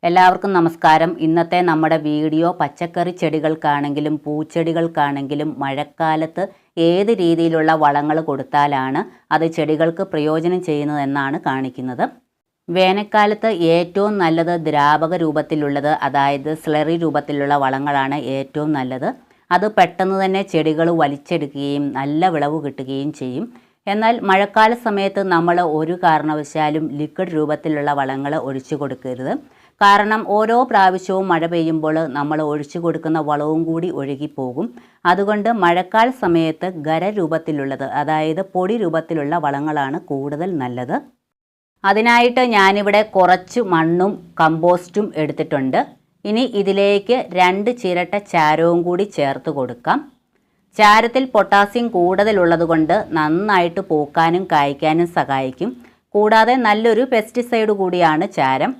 എല്ലാവർക്കും നമസ്കാരം. ഇന്നത്തെ നമ്മുടെ വീഡിയോ പച്ചക്കറി ചെടികൾക്കാണെങ്കിലും പൂച്ചെടികൾക്കാണെങ്കിലും മഴക്കാലത്ത് ഏത് രീതിയിലുള്ള വളങ്ങൾ കൊടുത്താലാണ് അത് ചെടികൾക്ക് പ്രയോജനം ചെയ്യുന്നതെന്നാണ് കാണിക്കുന്നത്. വേനൽക്കാലത്ത് ഏറ്റവും നല്ലത് ദ്രാവക രൂപത്തിലുള്ളത്, അതായത് സ്ലറി രൂപത്തിലുള്ള വളങ്ങളാണ് ഏറ്റവും നല്ലത്. അത് പെട്ടെന്ന് തന്നെ ചെടികൾ വലിച്ചെടുക്കുകയും നല്ല വിളവ് കിട്ടുകയും ചെയ്യും. എന്നാൽ മഴക്കാല സമയത്ത് നമ്മൾ ഒരു കാരണവശാലും ലിക്വിഡ് രൂപത്തിലുള്ള വളങ്ങൾ ഒഴിച്ചു കൊടുക്കരുത്. കാരണം ഓരോ പ്രാവശ്യവും മഴ പെയ്യുമ്പോൾ നമ്മൾ ഒഴിച്ചു കൊടുക്കുന്ന വളവും കൂടി ഒഴുകിപ്പോകും. അതുകൊണ്ട് മഴക്കാല സമയത്ത് ഖരരൂപത്തിലുള്ളത്, അതായത് പൊടി രൂപത്തിലുള്ള വളങ്ങളാണ് കൂടുതൽ നല്ലത്. അതിനായിട്ട് ഞാനിവിടെ കുറച്ച് മണ്ണും കമ്പോസ്റ്റും എടുത്തിട്ടുണ്ട്. ഇനി ഇതിലേക്ക് 2 ചിരട്ട ചാരവും കൂടി ചേർത്ത് കൊടുക്കാം. ചാരത്തിൽ പൊട്ടാസ്യം കൂടുതലുള്ളത് കൊണ്ട് നന്നായിട്ട് പൂക്കാനും കായ്ക്കാനും സഹായിക്കും. കൂടാതെ നല്ലൊരു പെസ്റ്റിസൈഡ് കൂടിയാണ് ചാരം.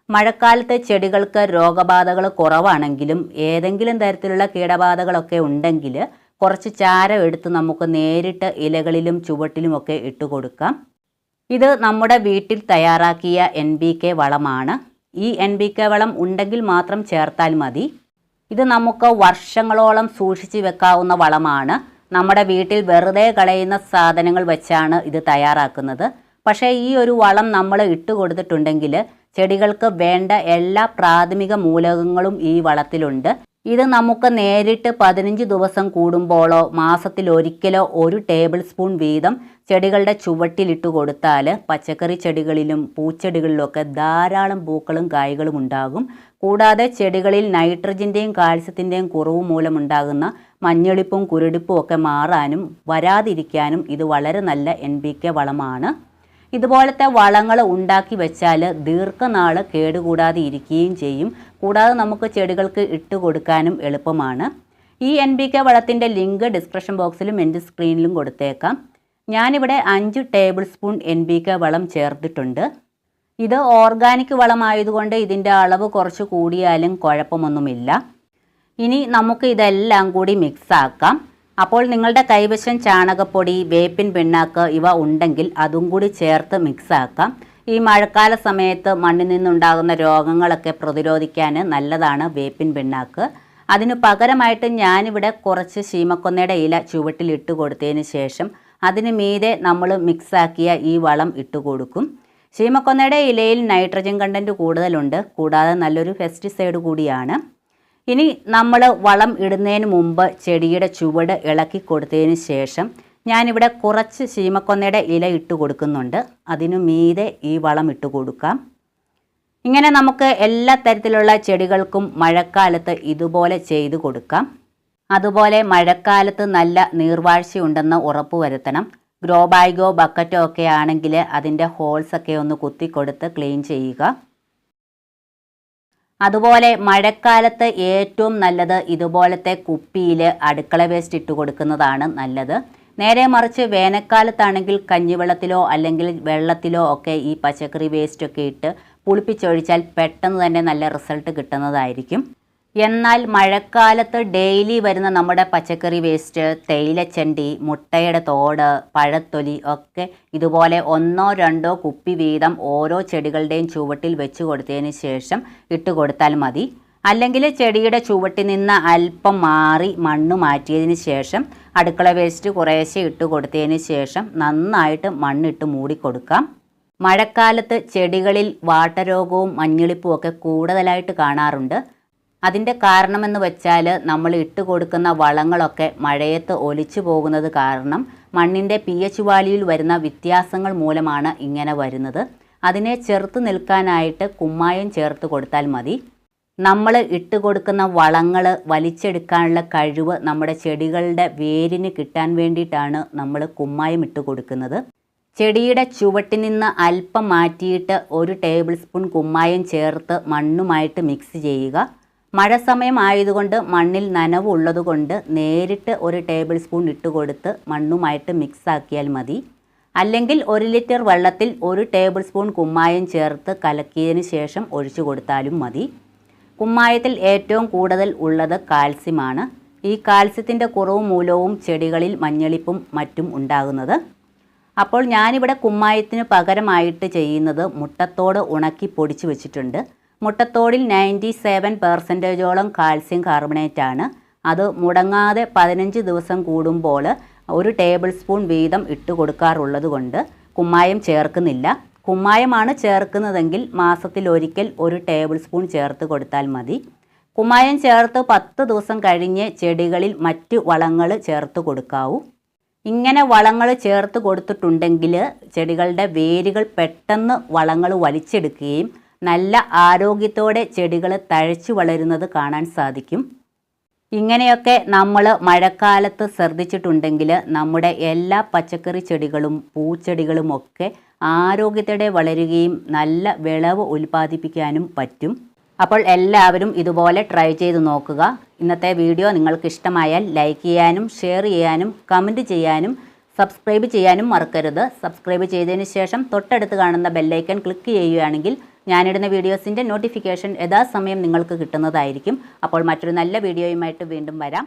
മഴക്കാലത്ത് ചെടികൾക്ക് രോഗബാധകൾ കുറവാണെങ്കിലും ഏതെങ്കിലും തരത്തിലുള്ള കീടബാധകളൊക്കെ ഉണ്ടെങ്കിൽ കുറച്ച് ചാരം എടുത്ത് നമുക്ക് നേരിട്ട് ഇലകളിലും ചുവട്ടിലുമൊക്കെ ഇട്ട് കൊടുക്കാം. ഇത് നമ്മുടെ വീട്ടിൽ തയ്യാറാക്കിയ NPK വളമാണ്. ഈ NPK വളം ഉണ്ടെങ്കിൽ മാത്രം ചേർത്താൽ മതി. ഇത് നമുക്ക് വർഷങ്ങളോളം സൂക്ഷിച്ച് വെക്കാവുന്ന വളമാണ്. നമ്മുടെ വീട്ടിൽ വെറുതെ കളയുന്ന സാധനങ്ങൾ വെച്ചാണ് ഇത് തയ്യാറാക്കുന്നത്. പക്ഷേ ഈ ഒരു വളം നമ്മൾ ഇട്ട് കൊടുത്തിട്ടുണ്ടെങ്കിൽ ചെടികൾക്ക് വേണ്ട എല്ലാ പ്രാഥമിക മൂലകങ്ങളും ഈ വളത്തിലുണ്ട്. ഇത് നമുക്ക് നേരിട്ട് 15 ദിവസം കൂടുമ്പോഴോ മാസത്തിലൊരിക്കലോ 1 ടേബിൾ സ്പൂൺ വീതം ചെടികളുടെ ചുവട്ടിലിട്ട് കൊടുത്താൽ പച്ചക്കറി ചെടികളിലും പൂച്ചെടികളിലുമൊക്കെ ധാരാളം പൂക്കളും കായ്കളും ഉണ്ടാകും. കൂടാതെ ചെടികളിൽ നൈട്രജൻ്റെയും കാൽസ്യത്തിൻ്റെയും കുറവ് മൂലമുണ്ടാകുന്ന മഞ്ഞളിപ്പും കുരുടിപ്പും ഒക്കെ മാറാനും വരാതിരിക്കാനും ഇത് വളരെ നല്ല NPK വളമാണ്. ഇതുപോലത്തെ വളങ്ങൾ ഉണ്ടാക്കി വെച്ചാൽ ദീർഘനാൾ കേടുകൂടാതെ ഇരിക്കുകയും ചെയ്യും. കൂടാതെ നമുക്ക് ചെടികൾക്ക് ഇട്ട് കൊടുക്കാനും എളുപ്പമാണ്. ഈ NPK വളത്തിൻ്റെ ലിങ്ക് ഡിസ്ക്രിപ്ഷൻ ബോക്സിലും എൻ്റെ സ്ക്രീനിലും കൊടുത്തേക്കാം. ഞാനിവിടെ 5 ടേബിൾ സ്പൂൺ NPK വളം ചേർത്തിട്ടുണ്ട്. ഇത് ഓർഗാനിക് വളമായതുകൊണ്ട് ഇതിൻ്റെ അളവ് കുറച്ച് കൂടിയാലും കുഴപ്പമൊന്നുമില്ല. ഇനി നമുക്ക് ഇതെല്ലാം കൂടി മിക്സ് ആക്കാം. അപ്പോൾ നിങ്ങളുടെ കൈവശം ചാണകപ്പൊടി, വേപ്പിൻ പിണ്ണാക്ക് ഇവ ഉണ്ടെങ്കിൽ അതും കൂടി ചേർത്ത് മിക്സ് ആക്കാം. ഈ മഴക്കാല സമയത്ത് മണ്ണിൽ നിന്നുണ്ടാകുന്ന രോഗങ്ങളൊക്കെ പ്രതിരോധിക്കാൻ നല്ലതാണ് വേപ്പിൻ പിണ്ണാക്ക്. അതിനു പകരമായിട്ട് ഞാനിവിടെ കുറച്ച് ശീമക്കൊന്നയുടെ ഇല ചുവട്ടിലിട്ട് കൊടുത്തതിന് ശേഷം അതിന് മീതെ നമ്മൾ മിക്സാക്കിയ ഈ വളം ഇട്ട് കൊടുക്കും. ശീമക്കൊന്നയുടെ ഇലയിൽ നൈട്രജൻ കണ്ടൻറ്റ് കൂടുതലുണ്ട്. കൂടാതെ നല്ലൊരു പെസ്റ്റിസൈഡ് കൂടിയാണ്. ഇനി നമ്മൾ വളം ഇടുന്നതിന് മുമ്പ് ചെടിയുടെ ചുവട് ഇളക്കി കൊടുത്തതിന് ശേഷം ഞാനിവിടെ കുറച്ച് ശീമക്കൊന്നയുടെ ഇല ഇട്ട് കൊടുക്കുന്നുണ്ട്. അതിനു മീതെ ഈ വളം ഇട്ട് കൊടുക്കാം. ഇങ്ങനെ നമുക്ക് എല്ലാ തരത്തിലുള്ള ചെടികൾക്കും മഴക്കാലത്ത് ഇതുപോലെ ചെയ്തു കൊടുക്കാം. അതുപോലെ മഴക്കാലത്ത് നല്ല നീർവാഴ്ചയുണ്ടെന്ന് ഉറപ്പുവരുത്തണം. ഗ്രോ ബാഗോ ബക്കറ്റോ ഒക്കെ ആണെങ്കിൽ അതിൻ്റെ ഹോൾസൊക്കെ ഒന്ന് കുത്തിക്കൊടുത്ത് ക്ലീൻ ചെയ്യുക. അതുപോലെ മഴക്കാലത്ത് ഏറ്റവും നല്ലത് ഇതുപോലത്തെ കുപ്പിയിൽ അടുക്കള വേസ്റ്റ് ഇട്ട് കൊടുക്കുന്നതാണ് നല്ലത്. നേരെ മറിച്ച് വേനൽക്കാലത്താണെങ്കിൽ കഞ്ഞിവെള്ളത്തിലോ അല്ലെങ്കിൽ വെള്ളത്തിലോ ഒക്കെ ഈ പച്ചക്കറി വേസ്റ്റൊക്കെ ഇട്ട് പുളിപ്പിച്ചൊഴിച്ചാൽ പെട്ടെന്ന് തന്നെ നല്ല റിസൾട്ട് കിട്ടുന്നതായിരിക്കും. എന്നാൽ മഴക്കാലത്ത് ഡെയിലി വരുന്ന നമ്മുടെ പച്ചക്കറി വേസ്റ്റ്, തേയിലച്ചണ്ടി, മുട്ടയുടെ തോട്, പഴത്തൊലി ഒക്കെ ഇതുപോലെ 1-2 കുപ്പി വീതം ഓരോ ചെടികളുടെയും ചുവട്ടിൽ വെച്ച് കൊടുത്തതിന് ശേഷം ഇട്ട് കൊടുത്താൽ മതി. അല്ലെങ്കിൽ ചെടിയുടെ ചുവട്ടിൽ നിന്ന് അല്പം മാറി മണ്ണ് മാറ്റിയതിന് ശേഷം അടുക്കള വേസ്റ്റ് കുറേശ്ശെ ഇട്ട് കൊടുത്തതിന് ശേഷം നന്നായിട്ട് മണ്ണിട്ട് മൂടിക്കൊടുക്കാം. മഴക്കാലത്ത് ചെടികളിൽ വാട്ടരോഗവും മഞ്ഞളിപ്പും ഒക്കെ കൂടുതലായിട്ട് കാണാറുണ്ട്. അതിൻ്റെ കാരണമെന്ന് വെച്ചാൽ നമ്മൾ ഇട്ട് കൊടുക്കുന്ന വളങ്ങളൊക്കെ മഴയത്ത് ഒലിച്ചു പോകുന്നത് കാരണം മണ്ണിൻ്റെ pH വാല്യൂയിൽ വരുന്ന വ്യത്യാസങ്ങൾ മൂലമാണ് ഇങ്ങനെ വരുന്നത്. അതിനെ ചെറുത്ത് നിൽക്കാനായിട്ട് കുമ്മായം ചേർത്ത് കൊടുത്താൽ മതി. നമ്മൾ ഇട്ട് കൊടുക്കുന്ന വളങ്ങൾ വലിച്ചെടുക്കാനുള്ള കഴിവ് നമ്മുടെ ചെടികളുടെ വേരിന് കിട്ടാൻ വേണ്ടിയിട്ടാണ് നമ്മൾ കുമ്മായം ഇട്ട് കൊടുക്കുന്നത്. ചെടിയുടെ ചുവട്ടിൽ നിന്ന് അല്പം മാറ്റിയിട്ട് 1 ടേബിൾ സ്പൂൺ കുമ്മായം ചേർത്ത് മണ്ണുമായിട്ട് മിക്സ് ചെയ്യുക. മഴ സമയം ആയതുകൊണ്ട് മണ്ണിൽ നനവ് ഉള്ളതുകൊണ്ട് നേരിട്ട് 1 ടേബിൾ സ്പൂൺ ഇട്ട് കൊടുത്ത് മണ്ണുമായിട്ട് മിക്സ് ആക്കിയാൽ മതി. അല്ലെങ്കിൽ 1 ലിറ്റർ വെള്ളത്തിൽ 1 ടേബിൾ സ്പൂൺ കുമ്മായം ചേർത്ത് കലക്കിയതിന് ശേഷം ഒഴിച്ചു കൊടുത്താലും മതി. കുമ്മായത്തിൽ ഏറ്റവും കൂടുതൽ ഉള്ളത് കാൽസ്യമാണ്. ഈ കാൽസ്യത്തിൻ്റെ കുറവ് മൂലവും ചെടികളിൽ മഞ്ഞളിപ്പും മറ്റും ഉണ്ടാകുന്നത്. അപ്പോൾ ഞാനിവിടെ കുമ്മായത്തിന് പകരമായിട്ട് ചെയ്യുന്നത് മുട്ടത്തോട് ഉണക്കി പൊടിച്ച് വെച്ചിട്ടുണ്ട്. മുട്ടത്തോടിൽ 97% കാൽസ്യം കാർബണേറ്റ് ആണ്. അത് മുടങ്ങാതെ 15 ദിവസം കൂടുമ്പോൾ 1 ടേബിൾ സ്പൂൺ വീതം ഇട്ട് കൊടുക്കാറുള്ളത് കൊണ്ട് കുമ്മായം ചേർക്കുന്നില്ല. കുമ്മായമാണ് ചേർക്കുന്നതെങ്കിൽ മാസത്തിലൊരിക്കൽ 1 ടേബിൾ സ്പൂൺ ചേർത്ത് കൊടുത്താൽ മതി. കുമ്മായം ചേർത്ത് 10 ദിവസം കഴിഞ്ഞ് ചെടികളിൽ മറ്റ് വളങ്ങൾ ചേർത്ത് കൊടുക്കാവൂ. ഇങ്ങനെ വളങ്ങൾ ചേർത്ത് കൊടുത്തിട്ടുണ്ടെങ്കിൽ ചെടികളുടെ വേരുകൾ പെട്ടെന്ന് വളങ്ങൾ വലിച്ചെടുക്കുകയും നല്ല ആരോഗ്യത്തോടെ ചെടികൾ തഴച്ചു വളരുന്നത് കാണാൻ സാധിക്കും. ഇങ്ങനെയൊക്കെ നമ്മൾ മഴക്കാലത്ത് ശ്രദ്ധിച്ചിട്ടുണ്ടെങ്കിൽ നമ്മുടെ എല്ലാ പച്ചക്കറി ചെടികളും പൂച്ചെടികളുമൊക്കെ ആരോഗ്യത്തോടെ വളരുകയും നല്ല വിളവ് ഉൽപ്പാദിപ്പിക്കാനും പറ്റും. അപ്പോൾ എല്ലാവരും ഇതുപോലെ ട്രൈ ചെയ്ത് നോക്കുക. ഇന്നത്തെ വീഡിയോ നിങ്ങൾക്ക് ഇഷ്ടമായാൽ ലൈക്ക് ചെയ്യാനും ഷെയർ ചെയ്യാനും കമൻറ്റ് ചെയ്യാനും സബ്സ്ക്രൈബ് ചെയ്യാനും മറക്കരുത്. സബ്സ്ക്രൈബ് ചെയ്തതിന് ശേഷം തൊട്ടടുത്ത് കാണുന്ന ബെല്ലൈക്കൺ ക്ലിക്ക് ചെയ്യുകയാണെങ്കിൽ ഞാനിടുന്ന വീഡിയോസിൻ്റെ നോട്ടിഫിക്കേഷൻ യഥാസമയം നിങ്ങൾക്ക് കിട്ടുന്നതായിരിക്കും. അപ്പോൾ മറ്റൊരു നല്ല വീഡിയോയുമായിട്ട് വീണ്ടും വരാം.